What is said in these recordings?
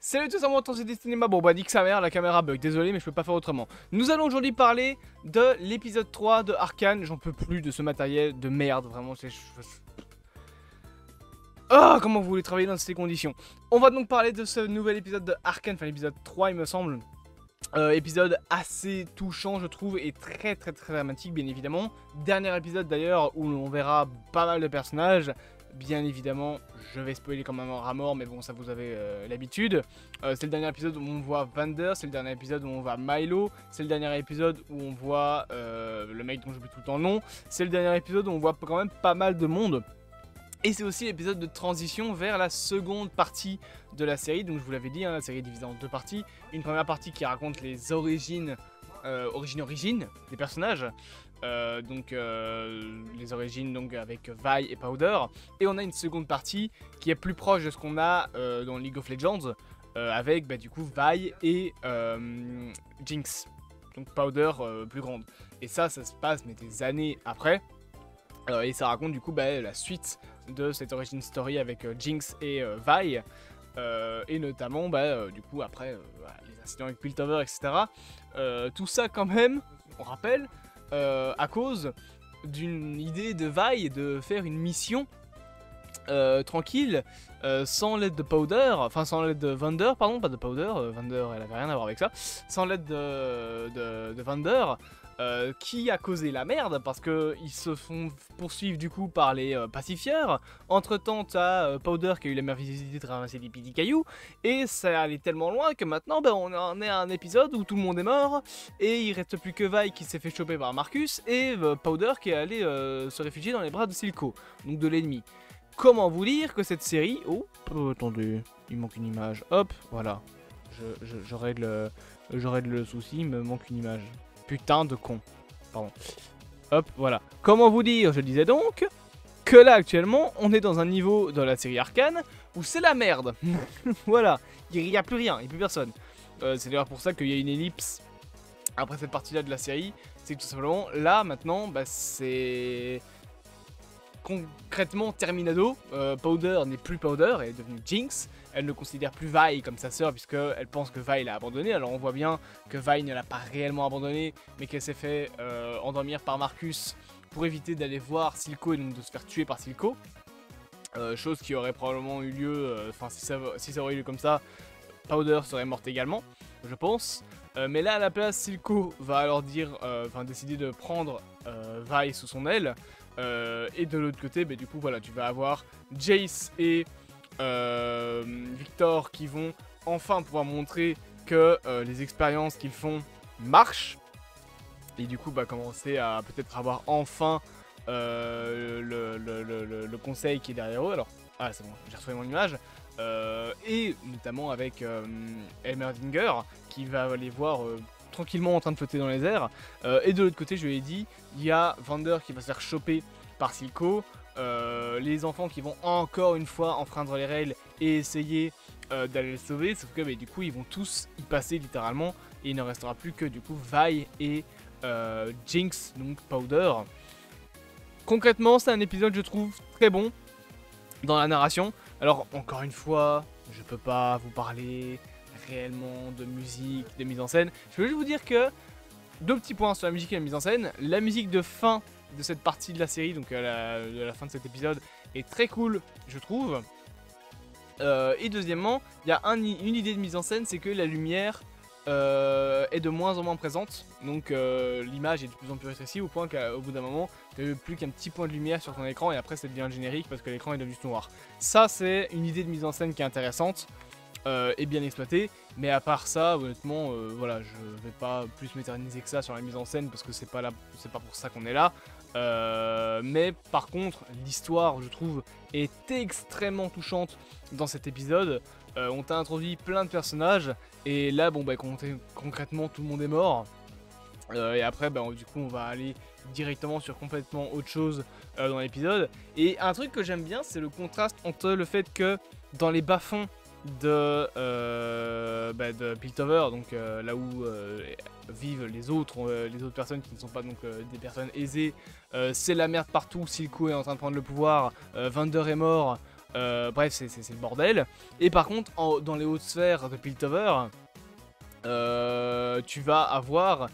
Salut tout simplement, c'est Cinéma. Bon bah nique sa mère, la caméra bug, désolé mais je peux pas faire autrement. Nous allons aujourd'hui parler de l'épisode 3 de Arcane. J'en peux plus de ce matériel de merde, vraiment c'est... Ah, comment vous voulez travailler dans ces conditions? On va donc parler de ce nouvel épisode de Arcane, enfin l'épisode 3 il me semble. Épisode assez touchant je trouve et très dramatique bien évidemment. Dernier épisode d'ailleurs où on verra pas mal de personnages. Bien évidemment, je vais spoiler comme un rat mort, mais bon, ça vous avez l'habitude. C'est le dernier épisode où on voit Vander, c'est le dernier épisode où on voit Milo, c'est le dernier épisode où on voit le mec dont j'oublie tout le temps le nom, c'est le dernier épisode où on voit quand même pas mal de monde. Et c'est aussi l'épisode de transition vers la seconde partie de la série, donc je vous l'avais dit, hein, la série est divisée en deux parties. Une première partie qui raconte les origines des personnages. Les origines donc avec Vi et Powder, et on a une seconde partie qui est plus proche de ce qu'on a dans League of Legends avec du coup Vi et Jinx, donc Powder plus grande, et ça se passe mais des années après, et ça raconte du coup la suite de cette origin story avec Jinx et Vi, et notamment du coup après les incidents avec Piltover, etc. Tout ça quand même, on rappelle, à cause d'une idée de Vi de faire une mission tranquille, sans l'aide de Powder, enfin sans l'aide de Vander, pardon, pas de Powder, Vander elle avait rien à voir avec ça, sans l'aide de Vander, qui a causé la merde parce qu'ils se font poursuivre du coup par les pacifieurs. Entre temps t'as Powder qui a eu la merveilleuse idée de ramasser des petits cailloux, et ça allait tellement loin que maintenant on en est à un épisode où tout le monde est mort et il reste plus que Vi qui s'est fait choper par Marcus et Powder qui est allé se réfugier dans les bras de Silco, donc de l'ennemi. Comment vous dire que cette série... Oh, attendez, il manque une image. Hop, voilà. Je règle le souci, il me manque une image. Putain de con. Pardon. Hop, voilà. Comment vous dire, je disais donc, que là actuellement, on est dans un niveau de la série Arcane où c'est la merde. Voilà, il n'y a plus rien, il n'y a plus personne. C'est d'ailleurs pour ça qu'il y a une ellipse après cette partie-là de la série. C'est que tout simplement, là, maintenant, c'est... concrètement terminado. Powder n'est plus Powder, elle est devenue Jinx. Elle ne considère plus Vi comme sa sœur puisqu'elle pense que Vi l'a abandonnée. Alors on voit bien que Vi ne l'a pas réellement abandonnée, mais qu'elle s'est fait endormir par Marcus pour éviter d'aller voir Silco et donc de se faire tuer par Silco. Chose qui aurait probablement eu lieu, si ça aurait eu lieu comme ça, Powder serait morte également, je pense. Mais là à la place, Silco va alors décider de prendre Vi sous son aile. Et de l'autre côté, du coup, voilà, tu vas avoir Jace et Victor qui vont enfin pouvoir montrer que les expériences qu'ils font marchent. Et du coup, commencer à peut-être avoir enfin le conseil qui est derrière eux. Alors, ah, c'est bon, j'ai retrouvé mon image. Et notamment avec Heimerdinger qui va les voir tranquillement en train de flotter dans les airs. Et de l'autre côté, je l'ai dit, il y a Vander qui va se faire choper par Silco, les enfants qui vont encore une fois enfreindre les règles et essayer d'aller les sauver, sauf que du coup ils vont tous y passer littéralement, et il ne restera plus que du coup Vi et Jinx, donc Powder. Concrètement, c'est un épisode, je trouve, très bon dans la narration. Alors encore une fois, je peux pas vous parler réellement de musique, de mise en scène. Je veux juste vous dire que deux petits points sur la musique et la mise en scène. La musique de fin de cette partie de la série, donc de la fin de cet épisode, est très cool, je trouve. Et deuxièmement, il y a une idée de mise en scène, c'est que la lumière est de moins en moins présente. Donc l'image est de plus en plus rétrécie au point qu'au bout d'un moment, tu n'as plus qu'un petit point de lumière sur ton écran et après ça devient générique parce que l'écran est devenu tout noir. Ça, c'est une idée de mise en scène qui est intéressante. Et bien exploité, mais à part ça, honnêtement, voilà, je vais pas plus m'éterniser que ça sur la mise en scène parce que c'est pas pour ça qu'on est là. Mais par contre, l'histoire, je trouve, est extrêmement touchante dans cet épisode. On t'a introduit plein de personnages et là, concrètement, tout le monde est mort. Et après, du coup, on va aller directement sur complètement autre chose dans l'épisode. Et un truc que j'aime bien, c'est le contraste entre le fait que dans les bas-fonds de Piltover, donc là où vivent les autres personnes qui ne sont pas donc des personnes aisées, c'est la merde partout, Silco est en train de prendre le pouvoir, Vander est mort, Bref, c'est le bordel. Et par contre, dans les hautes sphères de Piltover, tu vas avoir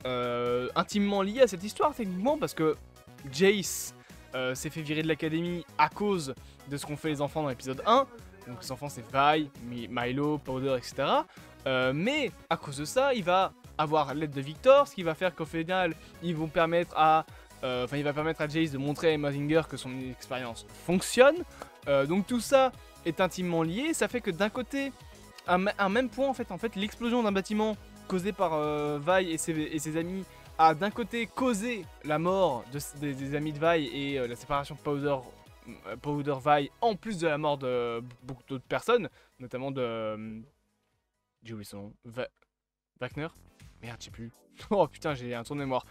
intimement lié à cette histoire techniquement, parce que Jace s'est fait virer de l'académie à cause de ce qu'ont fait les enfants dans l'épisode 1. Donc les enfants c'est Vi, Milo, Powder, etc. Mais à cause de ça, il va avoir l'aide de Victor, ce qui va faire qu'au final, il va permettre à Jace de montrer à Mazinger que son expérience fonctionne. Donc tout ça est intimement lié. Ça fait que d'un côté, à un même point, en fait l'explosion d'un bâtiment causé par Vi et ses amis a d'un côté causé la mort des amis de Vi et la séparation de Powder Vi, en plus de la mort de beaucoup d'autres personnes, notamment de... j'ai oublié son nom. Wagner. Merde, je sais plus. Oh putain, j'ai un trou de mémoire.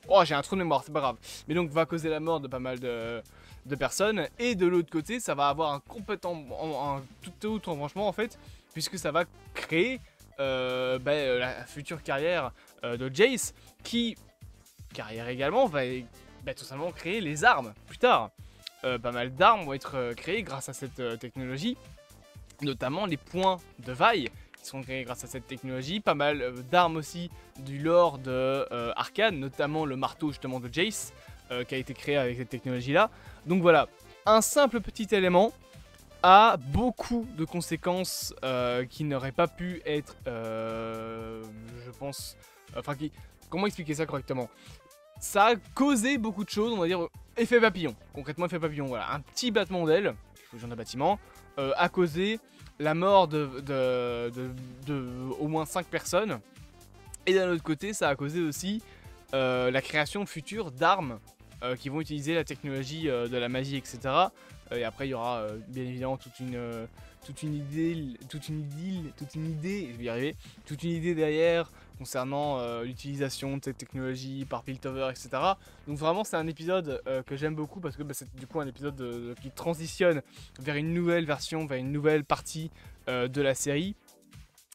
Oh, j'ai un trou de mémoire, c'est pas grave. Mais donc, va causer la mort de pas mal de personnes. Et de l'autre côté, ça va avoir un tout autre embranchement en fait, puisque ça va créer la future carrière de Jace, qui, carrière également, va tout simplement créer les armes plus tard. Pas mal d'armes vont être créées grâce à cette technologie, notamment les points de Vi qui sont créés grâce à cette technologie, pas mal d'armes aussi du lore de Arcane, notamment le marteau justement de Jace qui a été créé avec cette technologie là. Donc voilà, un simple petit élément a beaucoup de conséquences qui n'auraient pas pu être, je pense, comment expliquer ça correctement? Ça a causé beaucoup de choses, on va dire effet papillon. Concrètement, effet papillon, voilà. Un petit battement d'aile, explosion d'un bâtiment, a causé la mort de au moins 5 personnes. Et d'un autre côté, ça a causé aussi la création future d'armes qui vont utiliser la technologie de la magie, etc. Et après, il y aura bien évidemment toute une idée, je vais y arriver, toute une idée derrière concernant l'utilisation de cette technologie par Piltover, etc. Donc vraiment, c'est un épisode que j'aime beaucoup parce que c'est du coup un épisode qui transitionne vers une nouvelle version, vers une nouvelle partie de la série.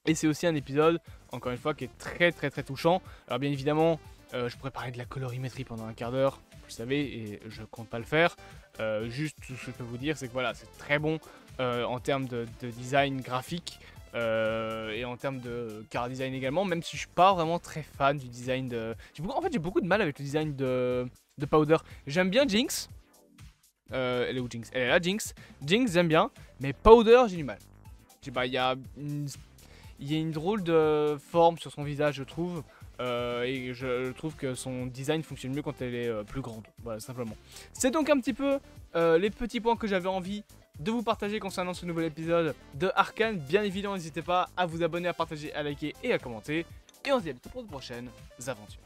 Et c'est aussi un épisode, encore une fois, qui est très très très touchant. Alors bien évidemment, je pourrais parler de la colorimétrie pendant un quart d'heure, vous le savez, et je compte pas le faire. Juste tout ce que je peux vous dire, c'est que voilà, c'est très bon en termes de design graphique et en termes de car design également, même si je suis pas vraiment très fan du design de... j'ai beaucoup de mal avec le design de Powder. J'aime bien Jinx. Elle est où Jinx? Elle est là, Jinx. Jinx, j'aime bien, mais Powder, j'ai du mal. Je sais pas, il y a une drôle de forme sur son visage, je trouve. Et je trouve que son design fonctionne mieux quand elle est plus grande, voilà, simplement. C'est donc un petit peu les petits points que j'avais envie de vous partager concernant ce nouvel épisode de Arcane. Bien évidemment, n'hésitez pas à vous abonner, à partager, à liker et à commenter. Et on se dit à bientôt pour de prochaines aventures.